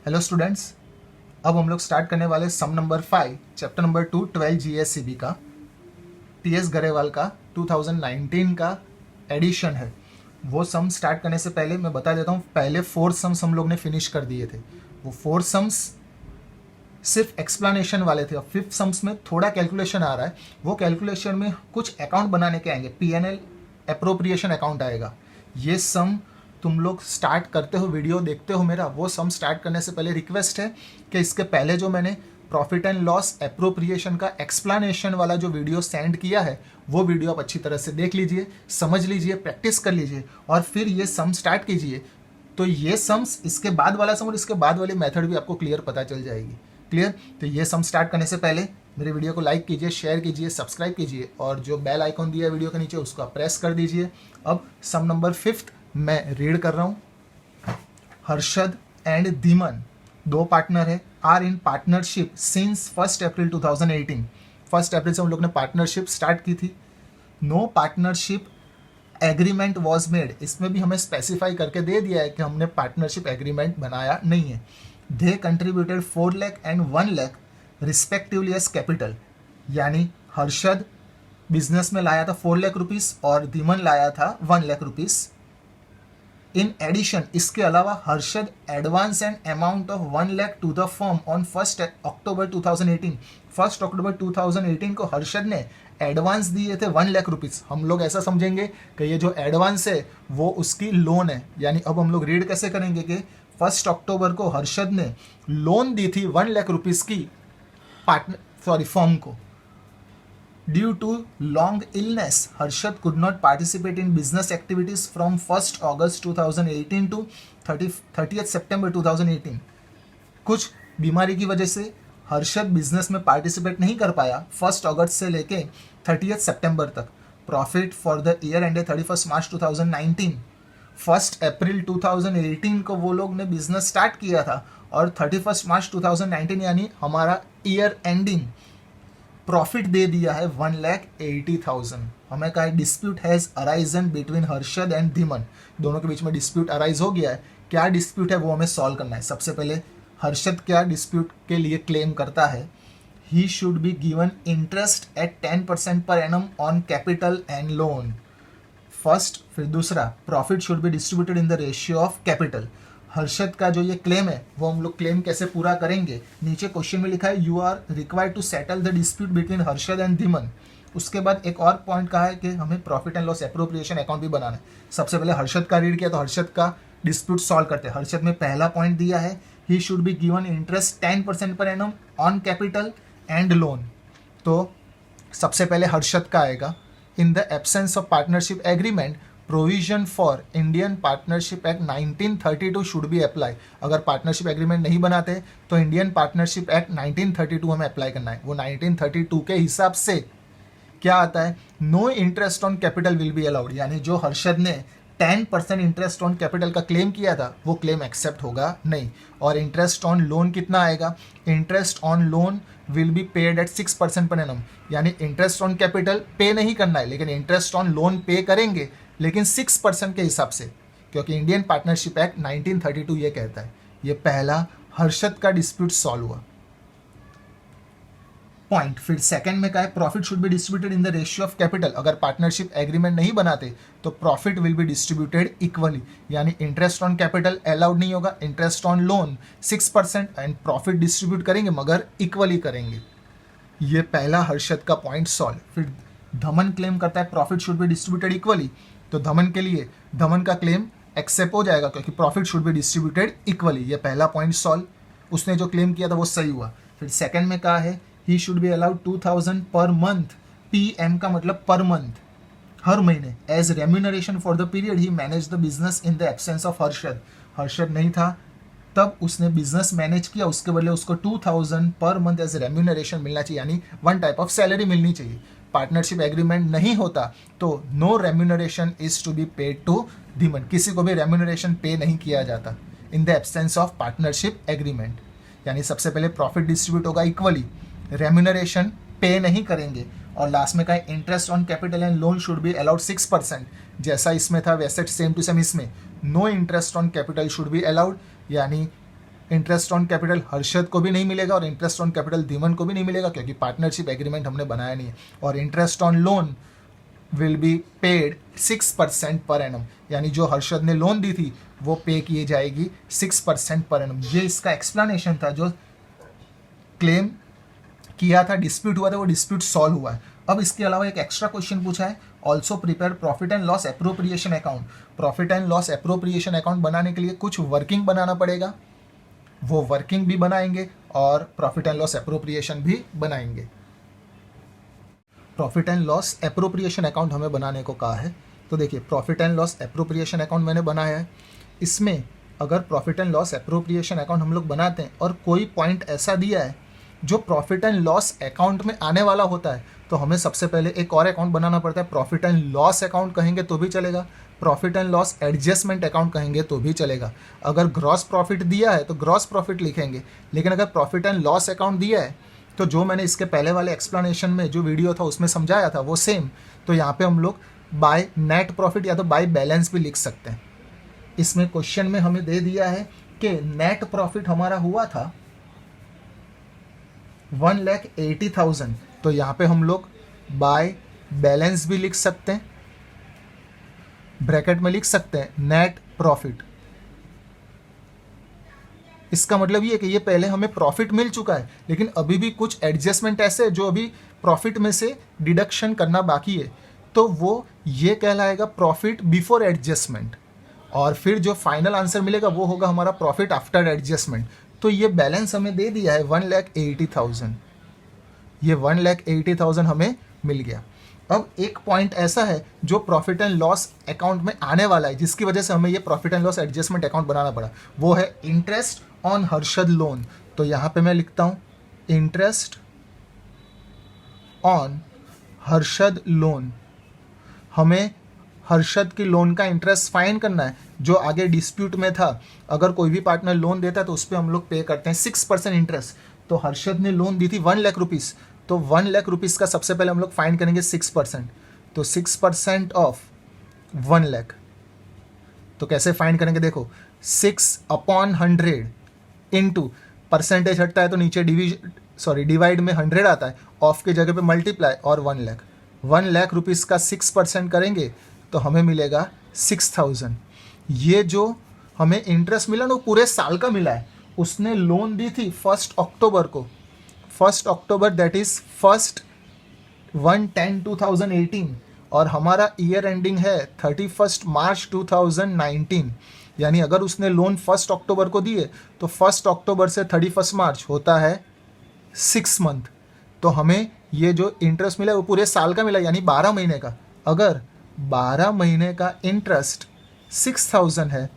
Hello students, अब हम लोग स्टार्ट करने वाले सम नंबर 5 चैप्टर नंबर 2 12 जीएससीबी का टीएस गरेवाल का 2019 का एडिशन है। वो सम स्टार्ट करने से पहले मैं बता देता हूँ, पहले 4 सम्स हम लोग ने फिनिश कर दिए थे। वो 4 सम्स सिर्फ एक्सप्लेनेशन वाले थे। अब 5th सम्स में थोड़ा कैलकुलेशन आ रहा है। वो कैलकुलेशन में कुछ अकाउंट बनाने के आएंगे, पीएनएल अप्रोप्रिएशन अकाउंट आएगा। ये सम तुम लोग स्टार्ट करते हो, वीडियो देखते हो मेरा, वो सम स्टार्ट करने से पहले रिक्वेस्ट है कि इसके पहले जो मैंने प्रॉफिट एंड लॉस अप्रोप्रिएशन का एक्सप्लेनेशन वाला जो वीडियो सेंड किया है, वो वीडियो आप अच्छी तरह से देख लीजिए, समझ लीजिए, प्रैक्टिस कर लीजिए और फिर ये सम स्टार्ट कीजिए। तो ये सम्स, इसके बाद वाला सम और इसके बाद वाली मेथड भी आपको क्लियर पता चल जाएगी। क्लियर? तो ये सम स्टार्ट करने से पहले मेरे वीडियो को लाइक कीजिए, शेयर कीजिए, सब्सक्राइब कीजिए और जो बेल आइकॉन दिया है वीडियो के नीचे उसको आप प्रेस कर दीजिए। अब सम नंबर 5 मैं रीड कर रहा हूँ। हर्षद एंड धीमन, दो पार्टनर है, are in partnership since 1 April 2018। 1 अप्रैल से हम लोग ने पार्टनरशिप स्टार्ट की थी। No partnership agreement was made, इसमें भी हमें स्पेसिफाई करके दे दिया है कि हमने पार्टनरशिप एग्रीमेंट बनाया नहीं है। They contributed 4 lakh and 1 lakh respectively as capital, यानी हर्षद बिजनेस में लाया था 4 लाख रुपीस और धीमन लाया था 1 लाख रुपीस। इन एडिशन, इसके अलावा Harshad advance and amount of 1 lakh to the firm on 1 अक्टूबर 2018। 1 अक्टूबर 2018 को हर्षद ने एडवांस दिए थे 1 लाख रुपीस। हम लोग ऐसा समझेंगे कि ये जो एडवांस है वो उसकी लोन है, यानी अब हम लोग रीड कैसे करेंगे कि 1 अक्टूबर को हर्षद ने लोन दी थी 1 लाख रुपीस की फर्म को। Due to long illness, Harshad could not participate in business activities from 1st August 2018 to 30th September 2018। कुछ बीमारी की वजह से हर्षद बिजनेस में पार्टिसिपेट नहीं कर पाया 1 अगस्त से लेके 30th सितंबर तक। Profit for the year ended 31 March 2019। 1 April 2018 को वो लोग ने बिजनेस स्टार्ट किया था और 31 मार्च 2019 यानी हमारा ईयर एंडिंग प्रॉफिट दे दिया है 1,80,000। हमें कहा dispute has arisen between Harshad and Dhiman, दोनों के बीच में डिस्प्यूट अराइज हो गया है। क्या डिस्प्यूट है वो हमें सॉल्व करना है। सबसे पहले हर्षद क्या डिस्प्यूट के लिए क्लेम करता है, he should be given interest eight 10% per annum on capital and loan. First, फिर दूसरा, profit should be distributed in the ratio of capital. Harshad का जो ये क्लेम है वो हम लोग क्लेम कैसे पूरा करेंगे, नीचे क्वेश्चन में लिखा है you are required to settle the dispute between Harshad and Dhiman. उसके बाद एक और पॉइंट कहा है कि हमें profit and loss appropriation account भी बनाना है। सबसे पहले हर्षद का रीड किया तो हर्षद का डिस्प्यूट सॉल्व करते हैं। हर्षद में पहला पॉइंट दिया है he should be given interest 10% per annum on capital and loan. तो सबसे पहले हर्षद का आएगा, इन the absence of partnership agreement provision for Indian partnership act 1932 should be apply. अगर पार्टनरशिप एग्रीमेंट नहीं बनाते तो इंडियन पार्टनरशिप एक्ट 1932 हमें अप्लाई करना है। वो 1932 के हिसाब से क्या आता है, no interest on capital will be allowed, यानी जो हर्षद ने 10% इंटरेस्ट ऑन कैपिटल का क्लेम किया था वो क्लेम एक्सेप्ट होगा नहीं। और इंटरेस्ट ऑन लोन कितना आएगा, interest on loan will be paid at 6% per annum, यानी इंटरेस्ट ऑन कैपिटल पे नहीं करना है लेकिन इंटरेस्ट ऑन लोन पे करेंगे, लेकिन 6% के हिसाब से, क्योंकि इंडियन पार्टनरशिप एक्ट 1932 ये कहता है। ये पहला हर्षद का डिस्प्यूट सॉल्व हुआ पॉइंट। फिर सेकंड में क्या है, profit should be distributed in the ratio of capital. अगर पार्टनरशिप एग्रीमेंट नहीं बनाते तो profit will be distributed equally, यानी इंटरेस्ट ऑन कैपिटल अलाउड नहीं होगा, interest on loan 6% and profit distribute करेंगे मगर इक्वली करेंगे। ये पहला हर्षद का पॉइंट सॉल्व। फिर धमन क्लेम करता है profit should be distributed equally, तो धमन के लिए धमन का क्लेम एक्सेप्ट हो जाएगा क्योंकि profit should be distributed equally. ये पहला पॉइंट सॉल्व, उसने जो क्लेम किया था वो सही हुआ। फिर सेकंड में कहा है he should be allowed 2000 per month, PM का मतलब पर मंथ, हर महीने, as remuneration for the period he manage the business in the absence of Harshad. Harshad नहीं था तब उसने बिजनेस मैनेज किया, उसके बदले उसको 2000 पर मंथ एज रेम्यूनरेशन मिलना चाहिए, यानी 1 टाइप ऑफ सैलरी मिलनी चाहिए। पार्टनरशिप एग्रीमेंट नहीं होता तो no remuneration is to be paid to Dhiman, किसी को भी रेम्यूनरेशन पे नहीं किया जाता in the absence of partnership agreement. यानी सबसे पहले प्रॉफिट डिस्ट्रीब्यूट होगा इक्वली, रेम्यूनरेशन पे नहीं करेंगे, और लास्ट में का interest on capital and loan should be allowed 6%, जैसा इसमें था वैसे सेम टू सेम इसमें no interest on capital should be allowed, यानी इंटरेस्ट ऑन कैपिटल हर्षद को भी नहीं मिलेगा और इंटरेस्ट ऑन कैपिटल धीमन को भी नहीं मिलेगा, क्योंकि पार्टनरशिप एग्रीमेंट हमने बनाया नहीं है। और interest on loan will be paid 6% per annum, यानी जो हर्षद ने लोन दी थी वो पे किए जाएगी 6% पर एनम। ये इसका एक्सप्लेनेशन था, जो क्लेम किया था, डिस्प्यूट हुआ था, वो डिस्प्यूट सॉल्व हुआ है। अब इसके अलावा एक एक्स्ट्रा क्वेश्चन पूछा है, also prepare profit and loss appropriation account. Profit and loss appropriation account बनाने के लिए कुछ वर्किंग बनाना पड़ेगा, वो वर्किंग भी बनाएंगे और प्रॉफिट एंड लॉस एप्रोप्रिएशन भी बनाएंगे। Profit and loss appropriation account हमें बनाने को कहा है, तो देखिए profit and loss appropriation account मैंने बनाया है। इसमें अगर profit and loss appropriation account हम लोग बनाते हैं और कोई पॉइंट ऐसा दिया है जो प्रॉफिट एंड लॉस अकाउंट में आने वाला होता है, तो हमें सबसे पहले एक और अकाउंट बनाना पड़ता है। प्रॉफिट एंड लॉस अकाउंट कहेंगे तो भी चलेगा, profit and loss adjustment account कहेंगे तो भी चलेगा। अगर ग्रॉस प्रॉफिट दिया है तो ग्रॉस प्रॉफिट लिखेंगे, लेकिन अगर प्रॉफिट एंड लॉस अकाउंट दिया है तो जो मैंने इसके पहले वाले एक्सप्लेनेशन में जो वीडियो था उसमें समझाया था वो सेम, तो यहाँ पे हम लोग बाय नेट प्रॉफिट या तो बाय बैलेंस भी लिख सकते हैं। इसमें क्वेश्चन में हमें दे दिया है कि नेट प्रॉफिट हमारा हुआ था 1,80,000, तो यहाँ पे हम लोग बाय बैलेंस भी लिख सकते हैं, ब्रैकेट में लिख सकते हैं नेट प्रॉफिट। इसका मतलब ये है कि ये पहले हमें प्रॉफिट मिल चुका है, लेकिन अभी भी कुछ एडजस्टमेंट ऐसे है जो अभी प्रॉफिट में से डिडक्शन करना बाकी है, तो वो ये कहलाएगा प्रॉफिट बिफोर एडजस्टमेंट। और फिर जो फाइनल आंसर मिलेगा वो होगा हमारा प्रॉफिट आफ्टर एडजस्टमेंट। तो ये बैलेंस हमें दे दिया है 1,80,000, ये 1,80,000 हमें मिल गया। अब एक पॉइंट ऐसा है जो प्रॉफिट एंड लॉस अकाउंट में आने वाला है, जिसकी वजह से हमें ये profit and loss adjustment account बनाना पड़ा, वो है इंटरेस्ट ऑन हर्षद लोन। तो यहाँ पे मैं लिखता हूँ इंटरेस्ट ऑन हर्षद लोन। हमें हर्षद की लोन का इंटरेस्ट फाइंड करना है जो आगे डिस्प्यूट में था। अगर कोई भी पार्टनर लोन देता है तो उस पर हम लोग पे करते हैं 6% इंटरेस्ट। तो हर्षद ने लोन दी थी 1 लाख रुपीज़, तो 1 लाख रुपीज़ का सबसे पहले हम लोग फाइंड करेंगे 6%। तो 6% ऑफ 1 लाख, तो कैसे फाइंड करेंगे, देखो 6/100 इंटू परसेंटेज हटता है तो नीचे डिवाइड में 100 आता है, ऑफ के जगह पे मल्टीप्लाई और 1 लाख। 1 लाख रुपीज़ का 6% करेंगे तो हमें मिलेगा 6,000। ये जो हमें इंटरेस्ट मिला ना वो पूरे साल का मिला है। उसने लोन दी थी 1 अक्टूबर को, 1 अक्टूबर दैट इज 1/10/2018, और हमारा ईयर एंडिंग है 31 मार्च 2019। यानी अगर उसने लोन 1 अक्टूबर को दिए तो 1 अक्टूबर से 31 मार्च होता है 6 मंथ। तो हमें ये जो इंटरेस्ट मिला है वो पूरे साल का मिला, यानी 12 महीने का। अगर 12 महीने का इंटरेस्ट 6,000 है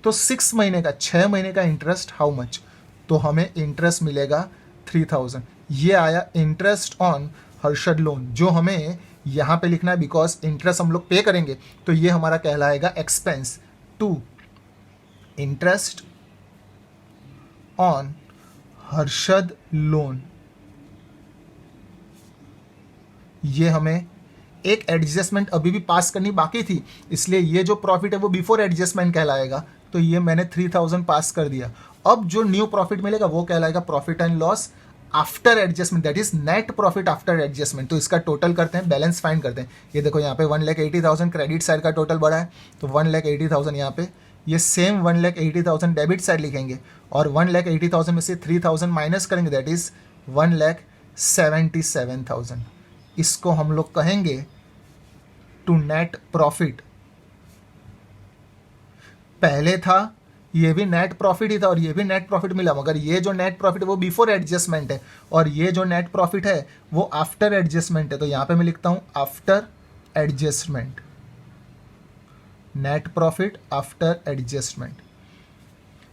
तो 6 महीने का 6 महीने का इंटरेस्ट हाउ मच, तो हमें इंटरेस्ट मिलेगा 3,000। ये आया इंटरेस्ट ऑन हर्षद लोन, जो हमें यहाँ पे लिखना है बिकॉज इंटरेस्ट हम लोग पे करेंगे, तो ये हमारा कहलाएगा expense to interest on Harshad loan. ये हमें एक एडजस्टमेंट अभी भी पास करनी बाकी थी, इसलिए ये जो प्रॉफिट है वो बिफोर एडजस्टमेंट कहलाएगा, तो ये मैंने 3,000 पास कर दिया। अब जो न्यू प्रॉफिट मिलेगा वो कहलाएगा profit and loss after adjustment, that is net profit after adjustment. तो इसका टोटल करते हैं, बैलेंस फाइंड करते हैं। ये देखो यहाँ पे 1,80,000 क्रेडिट साइड का टोटल बढ़ा है, तो 1,80,000 यहाँ पे, ये सेम 1,80,000 डेबिट साइड लिखेंगे और 1,80,000 में से 3,000 माइनस करेंगे, दैट इज 1,77,000। इसको हम लोग कहेंगे टू नेट प्रॉफिट। पहले था ये भी नेट प्रॉफिट ही था और ये भी नेट प्रॉफिट मिला, मगर ये जो नेट प्रॉफिट है वो बिफोर एडजस्टमेंट है और ये जो नेट प्रॉफिट है वो आफ्टर एडजस्टमेंट है। तो यहां पे मैं लिखता हूं after adjustment, net profit after adjustment.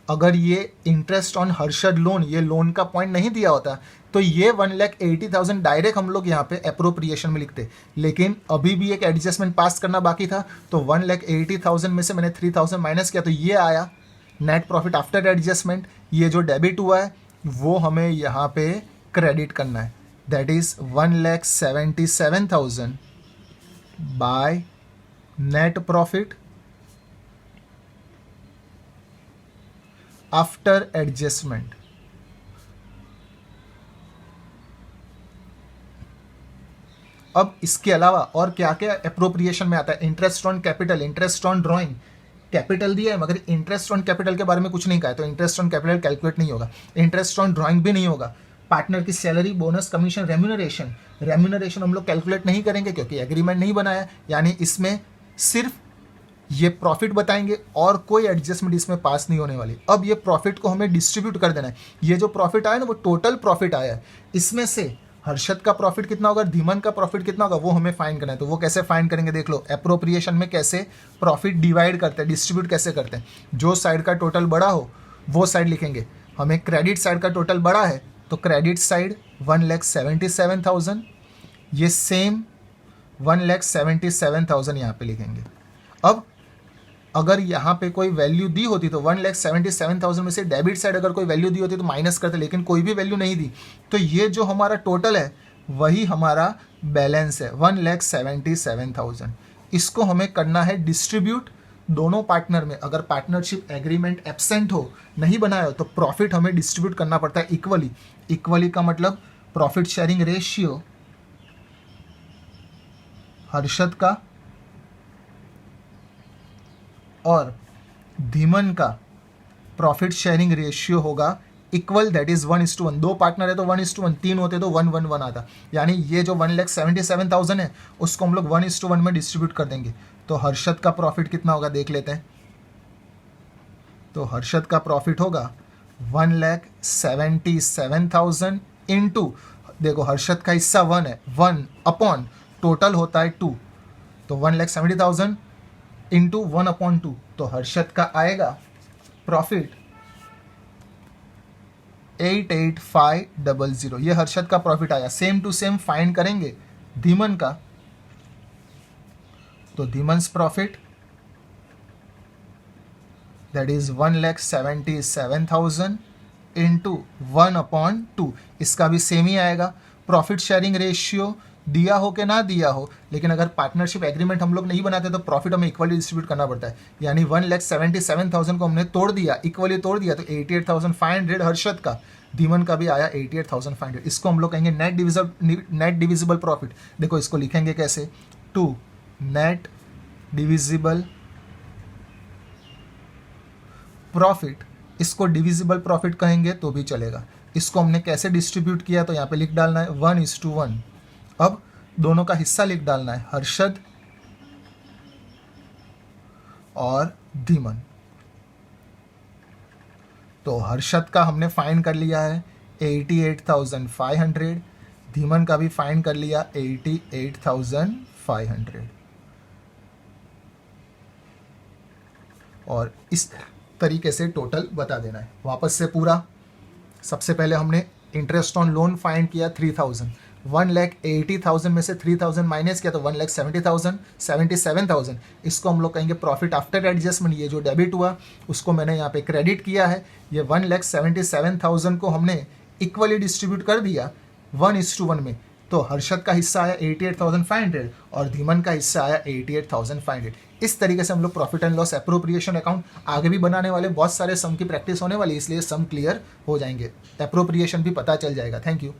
अगर ये इंटरेस्ट ऑन हर्षद लोन, ये लोन का पॉइंट नहीं दिया होता तो ये 1,80,000 डायरेक्ट हम लोग यहाँ पे एप्रोप्रिएशन में लिखते, लेकिन अभी भी एक एडजस्टमेंट पास करना बाकी था, तो 1,80,000 में से मैंने 3,000 माइनस किया, तो ये आया नेट प्रॉफिट आफ्टर एडजस्टमेंट। ये जो डेबिट हुआ है वो हमें यहाँ पे क्रेडिट करना है, that is 1,77,000 by net profit after adjustment. अब इसके अलावा और क्या क्या अप्रोप्रिएशन में आता है? Interest on capital, interest on drawing. Capital दिया है मगर इंटरेस्ट ऑन कैपिटल के बारे में कुछ नहीं कहा है, तो इंटरेस्ट ऑन कैपिटल कैलकुलेट नहीं होगा। इंटरेस्ट ऑन ड्रॉइंग भी नहीं होगा। पार्टनर की salary, bonus, commission, remuneration, remuneration हम लोग कैलकुलेट नहीं करेंगे क्योंकि एग्रीमेंट नहीं बनाया, यानी इसमें सिर्फ ये प्रॉफिट बताएंगे और कोई एडजस्टमेंट इसमें पास नहीं होने वाली। अब ये प्रॉफिट को हमें डिस्ट्रीब्यूट कर देना है। ये जो प्रॉफिट आया ना वो टोटल प्रॉफिट आया है, इसमें से हर्षद का प्रॉफिट कितना होगा, धीमन का प्रॉफिट कितना होगा, वो हमें फाइंड करना है। तो वो कैसे फाइंड करेंगे देख लो, अप्रोप्रिएशन में कैसे प्रॉफिट डिवाइड करते हैं, डिस्ट्रीब्यूट कैसे करते हैं। जो साइड का टोटल बड़ा हो वो साइड लिखेंगे। हमें क्रेडिट साइड का टोटल बड़ा है तो क्रेडिट साइड 1,77,000, ये सेम 1,77,000 यहाँ पे लिखेंगे। अब अगर यहाँ पे कोई वैल्यू दी होती तो 1,77,000 में से डेबिट साइड अगर कोई वैल्यू दी होती तो माइनस करते, लेकिन कोई भी वैल्यू नहीं दी, तो ये जो हमारा टोटल है वही हमारा बैलेंस है 1,77,000। इसको हमें करना है डिस्ट्रीब्यूट दोनों पार्टनर में। अगर पार्टनरशिप एग्रीमेंट एब्सेंट हो, नहीं बनाया हो, तो प्रॉफिट हमें डिस्ट्रीब्यूट करना पड़ता है इक्वली। इक्वली का मतलब प्रॉफिट शेयरिंग रेशियो हर्षद का और धीमन का प्रॉफिट शेयरिंग रेशियो होगा इक्वल, दैट इज 1:1। दो पार्टनर है तो 1:1, तीन होते तो 1:1 आता। यानी ये जो 1,77,000 है उसको हम लोग 1:1 में डिस्ट्रीब्यूट कर देंगे। तो हर्षद का प्रॉफिट कितना होगा देख लेते हैं। तो हर्षद का प्रॉफिट होगा 1,77,000 इंटू, देखो हर्षद का हिस्सा 1 है, 1 अपॉन टोटल होता है 2, तो 1,70,000 इंटू 1/2। तो हर्षद का आएगा प्रॉफिट 88500, ये हर्षद का प्रॉफिट आया। सेम टू सेम फाइंड करेंगे धीमन का, तो धीमन्स प्रॉफिट दैट इज 1,77,000 इंटू 1/2, इसका भी सेम ही आएगा। प्रॉफिट शेयरिंग रेशियो दिया हो कि ना दिया हो, लेकिन अगर पार्टनरशिप एग्रीमेंट हम लोग नहीं बनाते तो प्रॉफिट हमें इक्वली डिस्ट्रीब्यूट करना पड़ता है। यानी 1,77,000 को हमने तोड़ दिया, इक्वली तोड़ दिया, तो 88,500 हर्षद का, धीमन का भी आया 88,500। इसको हम लोग कहेंगे नेट डिविजिबल प्रॉफिट। देखो इसको लिखेंगे कैसे, टू नेट डिविजिबल प्रॉफिट, इसको डिविजिबल प्रॉफिट कहेंगे तो भी चलेगा। इसको हमने कैसे डिस्ट्रीब्यूट किया, तो यहाँ पे लिख डालना है 1:1। अब दोनों का हिस्सा लिख डालना है, हर्षद और धीमन। तो हर्षद का हमने फाइंड कर लिया है 88,500, धीमन का भी फाइंड कर लिया 88,500। और इस तरीके से टोटल बता देना है। वापस से पूरा, सबसे पहले हमने इंटरेस्ट ऑन लोन फाइंड किया 3,000, 1,80,000 में से 3,000 माइनस किया तो 1,70,000, 77,000। इसको हम लोग कहेंगे प्रॉफिट आफ्टर एडजस्टमेंट। ये जो डेबिट हुआ उसको मैंने यहाँ पे क्रेडिट किया है। ये 1,77,000 को हमने इक्वली डिस्ट्रीब्यूट कर दिया 1:1 में। तो हर्षद का हिस्सा आया 88,500 और धीमन का हिस्सा आया 88,500। इस तरीके से हम लोग profit and loss appropriation account आगे भी बनाने वाले, बहुत सारे सम की प्रैक्टिस होने वाली, इसलिए सम क्लियर हो जाएंगे, एप्रोप्रिएशन भी पता चल जाएगा। Thank you.